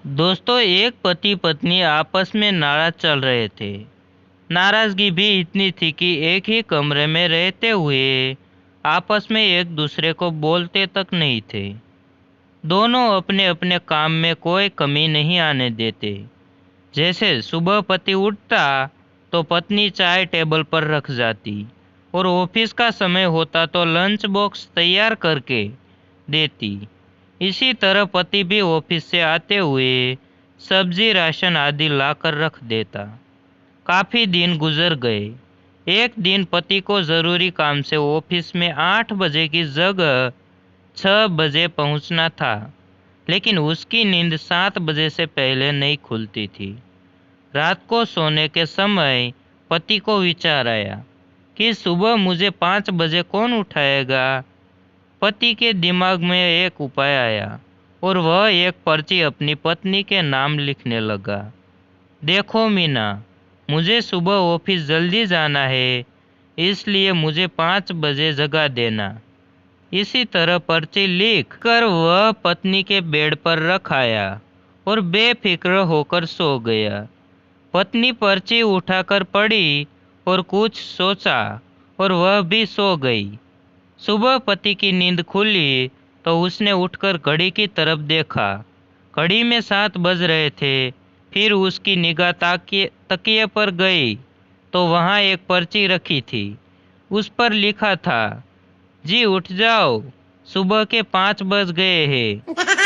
दोस्तों, एक पति पत्नी आपस में नाराज चल रहे थे। नाराजगी भी इतनी थी कि एक ही कमरे में रहते हुए आपस में एक दूसरे को बोलते तक नहीं थे। दोनों अपने अपने काम में कोई कमी नहीं आने देते। जैसे सुबह पति उठता तो पत्नी चाय टेबल पर रख जाती और ऑफिस का समय होता तो लंच बॉक्स तैयार करके देती। इसी तरह पति भी ऑफिस से आते हुए सब्जी राशन आदि लाकर रख देता। काफी दिन गुजर गए। एक दिन पति को जरूरी काम से ऑफिस में 8 बजे की जगह 6 बजे पहुंचना था, लेकिन उसकी नींद 7 बजे से पहले नहीं खुलती थी। रात को सोने के समय पति को विचार आया कि सुबह मुझे 5 बजे कौन उठाएगा। पति के दिमाग में एक उपाय आया और वह एक पर्ची अपनी पत्नी के नाम लिखने लगा। देखो मीना, मुझे सुबह ऑफिस जल्दी जाना है, इसलिए मुझे 5 बजे जगा देना। इसी तरह पर्ची लिख कर वह पत्नी के बेड पर रख आया और बेफिक्र होकर सो गया। पत्नी पर्ची उठाकर पढ़ी और कुछ सोचा और वह भी सो गई। सुबह पति की नींद खुली तो उसने उठकर घड़ी की तरफ देखा। घड़ी में 7 बज रहे थे। फिर उसकी निगाह तकिए पर गई तो वहाँ एक पर्ची रखी थी। उस पर लिखा था, जी उठ जाओ, सुबह के 5 बज गए हैं।